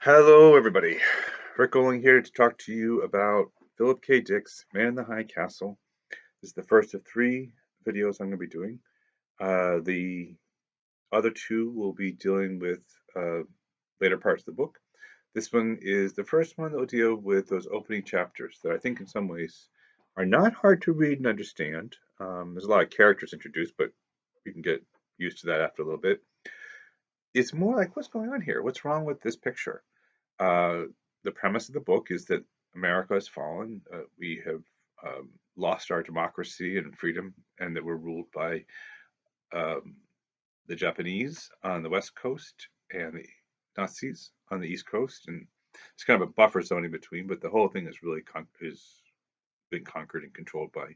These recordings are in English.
Hello, everybody. Rick Goling here to talk to you about Philip K. Dick's Man in the High Castle. This is the first of three videos I'm going to be doing. The other two will be dealing with later parts of the book. This one is the first one that will deal with those opening chapters that I think in some ways are not hard to read and understand. There's a lot of characters introduced, but you can get used to that after a little bit. It's more like, what's going on here? What's wrong with this picture? Uh, the premise of the book is that America has fallen. We have lost our democracy and freedom, and that we're ruled by um, the Japanese on the West Coast and the Nazis on the East Coast. And it's kind of a buffer zone in between, but the whole thing is really is been conquered and controlled by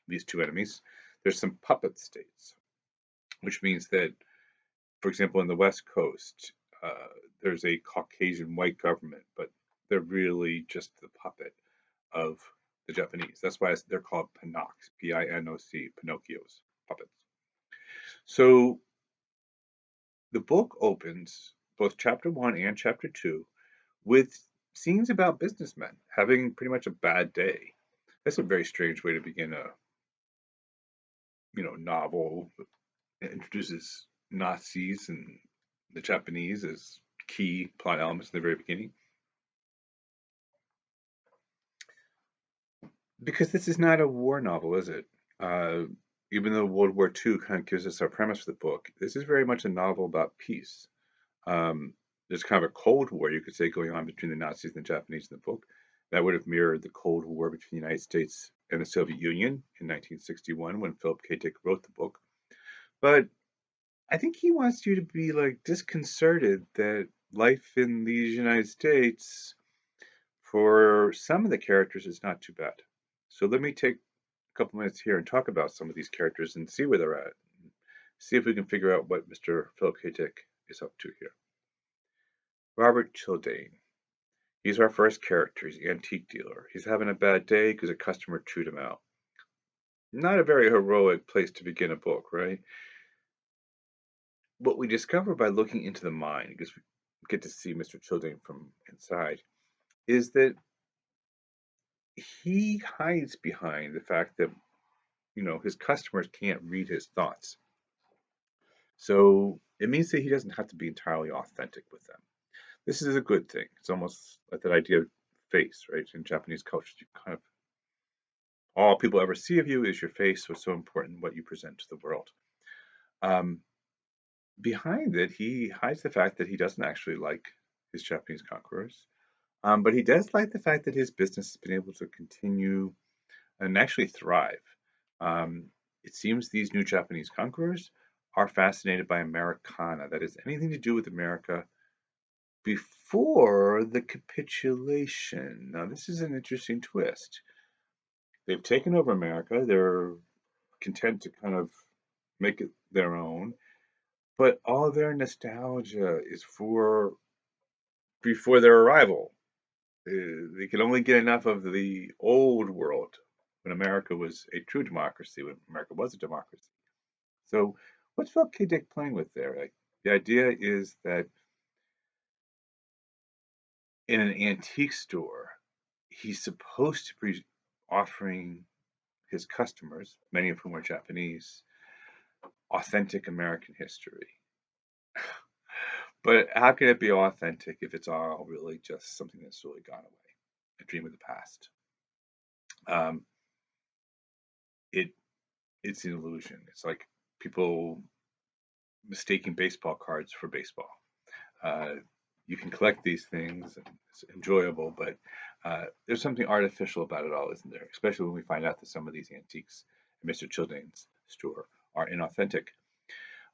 these two enemies. There's some puppet states, which means that, for example, in the West Coast, there's a Caucasian white government, but they're really just the puppet of the Japanese. That's why they're called Pinocs, P-I-N-O-C, Pinocchios, puppets. So the book opens, both chapter one and chapter two, with scenes about businessmen having pretty much a bad day. That's a very strange way to begin a novel. It introduces Nazis and the Japanese as key plot elements in the very beginning. Because this is not a war novel, is it? Uh, Even though World War II kind of gives us our premise for the book, this is very much a novel about peace. Um, there's kind of a Cold War, you could say, going on between the Nazis and the Japanese in the book. That would have mirrored the Cold War between the United States and the Soviet Union in 1961 when Philip K. Dick wrote the book. But I think he wants you to be like disconcerted that life in these United States for some of the characters is not too bad. So let me take a couple minutes here and talk about some of these characters and see where they're at. See if we can figure out what Mr. Philip K. Dick is up to here. Robert Childane. He's our first character. He's the antique dealer. He's having a bad day because a customer chewed him out. Not a very heroic place to begin a book, right? What we discover by looking into the mind, because we get to see Mr. Childane from inside, is that he hides behind the fact that his customers can't read his thoughts. So it means that he doesn't have to be entirely authentic with them. This is a good thing. It's almost like that idea of face, right? In Japanese culture, you kind of all people ever see of you is your face. So it's so important what you present to the world. Um, Behind it, he hides the fact that he doesn't actually like his Japanese conquerors, but he does like the fact that his business has been able to continue and actually thrive. Um, it seems these new Japanese conquerors are fascinated by Americana, that is, anything to do with America before the capitulation. Now, this is an interesting twist. They've taken over America, they're content to kind of make it their own, but all their nostalgia is for before their arrival. They can only get enough of the old world when America was a true democracy, when America was a democracy. So, what's Philip K. Dick playing with there? Like, the idea is that in an antique store, he's supposed to be offering his customers, many of whom are Japanese, authentic American history. But how can it be authentic if it's all really just something that's really gone away, a dream of the past? Um, it it's an illusion. It's like people mistaking baseball cards for baseball. Uh, you can collect these things and it's enjoyable, but there's something artificial about it all, isn't there? Especially when we find out that some of these antiques in Mr. Childane's store are inauthentic.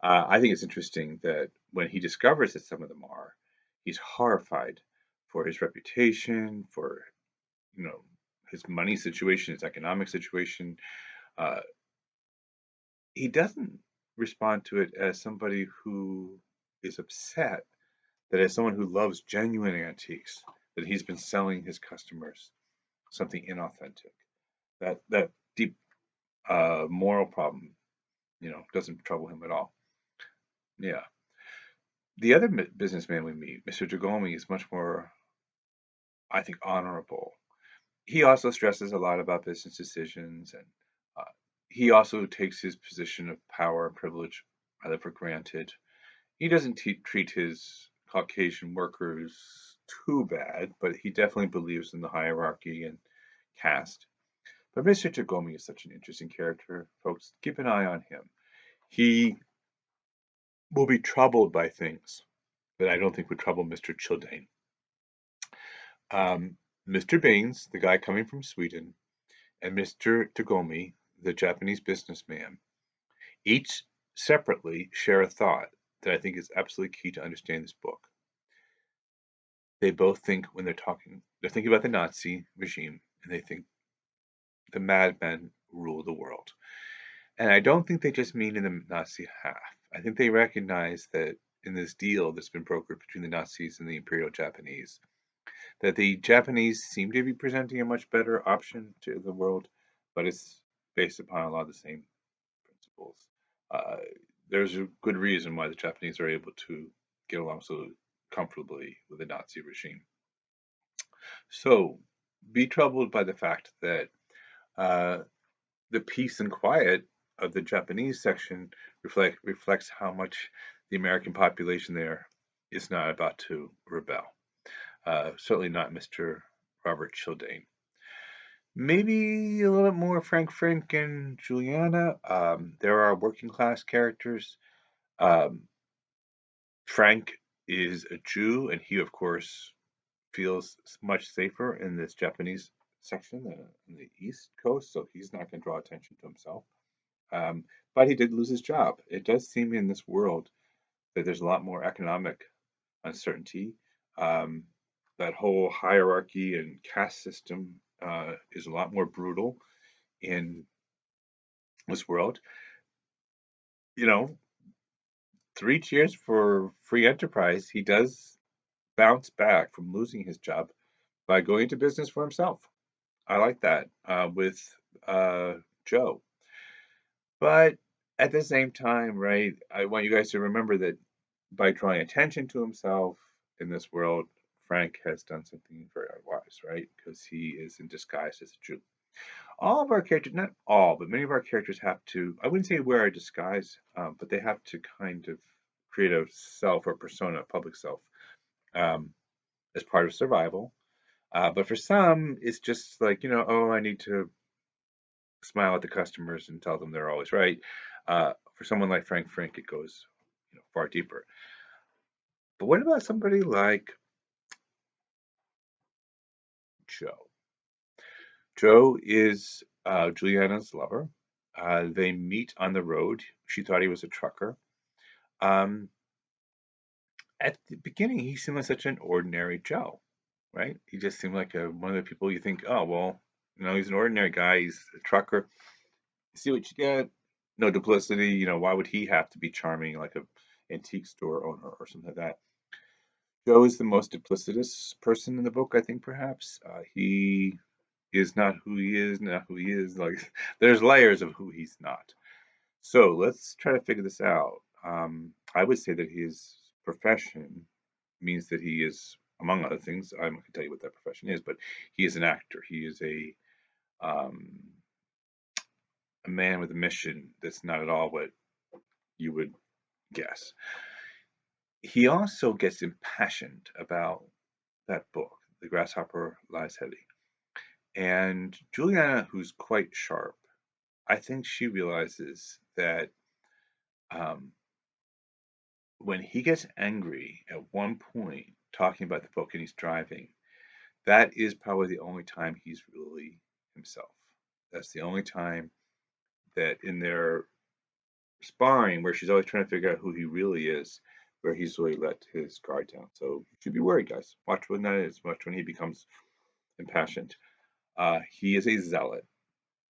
I think it's interesting that when he discovers that some of them are, he's horrified for his reputation, for you know his money situation, his economic situation. Uh, he doesn't respond to it as somebody who is upset, that as someone who loves genuine antiques, that he's been selling his customers something inauthentic. That deep moral problem, doesn't trouble him at all. Yeah. The other businessman we meet, Mr. Tagomi, is much more, I think, honorable. He also stresses a lot about business decisions, and uh, he also takes his position of power and privilege rather for granted. He doesn't treat his Caucasian workers too bad, but he definitely believes in the hierarchy and caste. But Mr. Tagomi is such an interesting character, folks. Keep an eye on him. He will be troubled by things that I don't think would trouble Mr. Childane. Mr. Baines, the guy coming from Sweden, and Mr. Tagomi, the Japanese businessman, each separately share a thought that I think is absolutely key to understand this book. They both think when they're thinking about the Nazi regime, and they think the madmen rule the world. And I don't think they just mean in the Nazi half. I think they recognize that in this deal that's been brokered between the Nazis and the Imperial Japanese, that the Japanese seem to be presenting a much better option to the world, but it's based upon a lot of the same principles. Uh, there's a good reason why the Japanese are able to get along so comfortably with the Nazi regime. So be troubled by the fact that uh, the peace and quiet of the Japanese section reflects how much the American population there is not about to rebel. Certainly not Mr. Robert Childane. Maybe a little bit more Frank and Juliana. There are working class characters. Um, Frank is a Jew, and he, of course, feels much safer in this Japanese section in the East Coast, so he's not going to draw attention to himself. Um, but he did lose his job. It does seem in this world that there's a lot more economic uncertainty. Um, that whole hierarchy and caste system is a lot more brutal in this world. You know, 3 cheers for free enterprise. He does bounce back from losing his job by going into business for himself. I like that with uh, Joe. But at the same time, right, I want you guys to remember that by drawing attention to himself in this world, Frank has done something very unwise, right? Because he is in disguise as a Jew. All of our characters, not all, but many of our characters have to, I wouldn't say wear a disguise, but they have to kind of create a self or persona, a public self, um, as part of survival. But for some, it's just like, oh, I need to smile at the customers and tell them they're always right. For someone like Frank, it goes far deeper. But what about somebody like Joe? Joe is Juliana's lover. They meet on the road. She thought he was a trucker. Um, at the beginning, he seemed like such an ordinary Joe, right? He just seemed like one of the people you think, oh, well, he's an ordinary guy. He's a trucker. See what you get. No duplicity. Why would he have to be charming like a antique store owner or something like that? Joe is the most duplicitous person in the book, I think, perhaps. He is not who he is, not who he is. Like, there's layers of who he's not. So let's try to figure this out. I would say that his profession means that he is, among other things, I'm not going to tell you what that profession is, but he is an actor. He is um, a man with a mission that's not at all what you would guess. He also gets impassioned about that book, The Grasshopper Lies Heavy. And Juliana, who's quite sharp, I think she realizes that um, when he gets angry at one point talking about the book and he's driving, that is probably the only time he's really himself. That's the only time that in their sparring, where she's always trying to figure out who he really is, where he's really let his guard down. So you should be worried, guys. Watch when that is. Watch when he becomes impassioned. He is a zealot,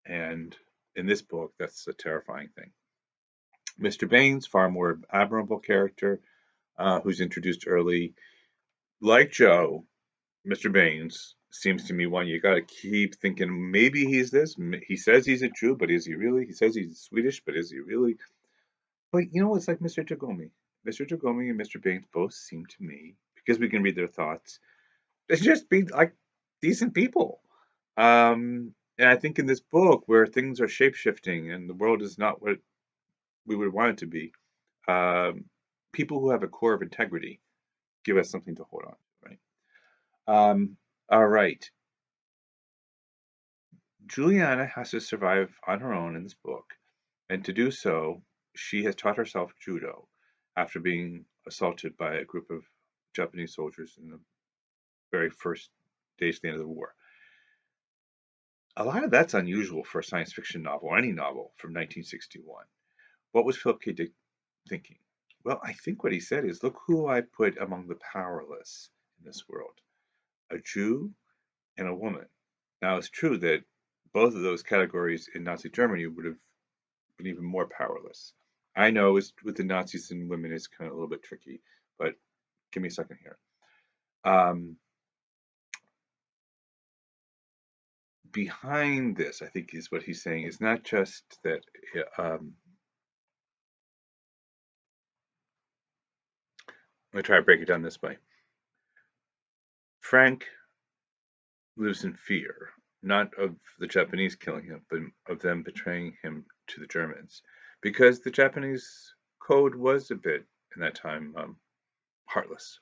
and in this book, that's a terrifying thing. Mr. Baines, far more admirable character, who's introduced early. Like Joe, Mr. Baines seems to me one you got to keep thinking maybe he's this. He says he's a Jew, but is he really? He says he's Swedish, but is he really? But it's like Mr. Tagomi. Mr. Tagomi and Mr. Banks both seem to me, because we can read their thoughts, they just be like decent people. And I think in this book, where things are shapeshifting and the world is not what we would want it to be, um, people who have a core of integrity give us something to hold on to, right? All right. Juliana has to survive on her own in this book, and to do so, she has taught herself judo after being assaulted by a group of Japanese soldiers in the very first days of the end of the war. A lot of that's unusual for a science fiction novel, or any novel from 1961. What was Philip K. Dick thinking? Well, I think what he said is, look who I put among the powerless in this world, a Jew and a woman. Now, it's true that both of those categories in Nazi Germany would have been even more powerless. I know it's, with the Nazis and women, it's kind of a little bit tricky, but give me a second here. Behind this, I think, is what he's saying is not just that. I'm going to try to break it down this way. Frank lives in fear, not of the Japanese killing him, but of them betraying him to the Germans, because the Japanese code was a bit, in that time, heartless.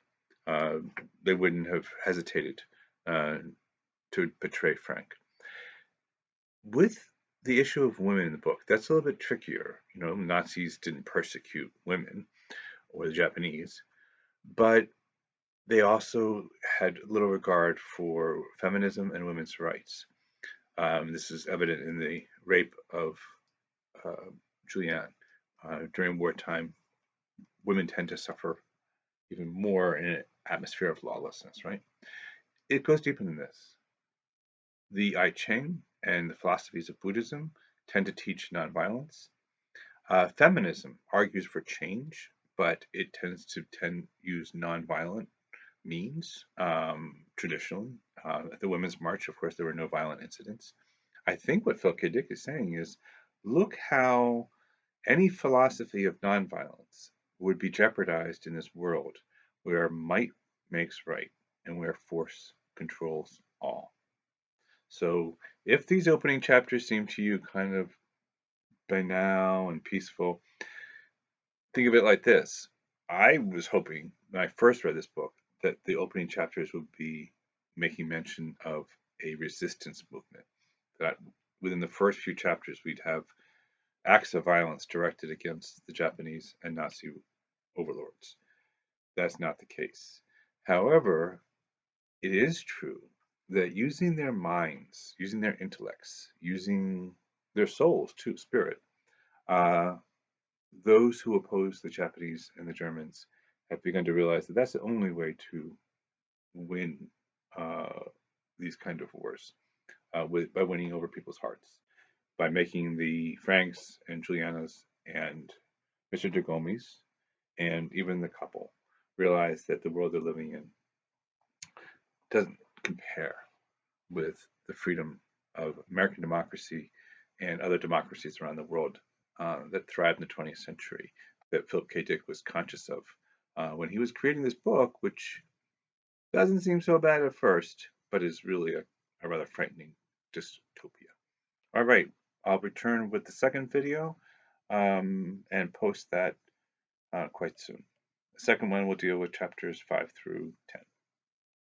Uh, they wouldn't have hesitated uh, to betray Frank. With the issue of women in the book, that's a little bit trickier. You know, Nazis didn't persecute women or the Japanese, but they also had little regard for feminism and women's rights. This is evident in the rape of uh, Julianne. During wartime, women tend to suffer even more in an atmosphere of lawlessness, right? It goes deeper than this. The I Ching and the philosophies of Buddhism tend to teach nonviolence. Feminism argues for change, but it tends to use nonviolent means. Traditionally, at the Women's March, of course, there were no violent incidents. I think what Phil K. Dick is saying is, look how any philosophy of nonviolence would be jeopardized in this world where might makes right and where force controls all. So, if these opening chapters seem to you kind of banal and peaceful, think of it like this. I was hoping when I first read this book that the opening chapters would be making mention of a resistance movement. That within the first few chapters, we'd have acts of violence directed against the Japanese and Nazi overlords. That's not the case. However, it is true that using their minds, using their intellects, using their souls too, spirit, uh, those who oppose the Japanese and the Germans have begun to realize that that's the only way to win uh, these kind of wars, by winning over people's hearts, by making the Franks and Julianas and Mr. Dagomis and even the couple realize that the world they're living in doesn't compare with the freedom of American democracy and other democracies around the world that thrived in the 20th century that Philip K. Dick was conscious of when he was creating this book, which doesn't seem so bad at first, but is really a rather frightening dystopia. All right, I'll return with the second video and post that quite soon. The second one will deal with chapters 5 through 10.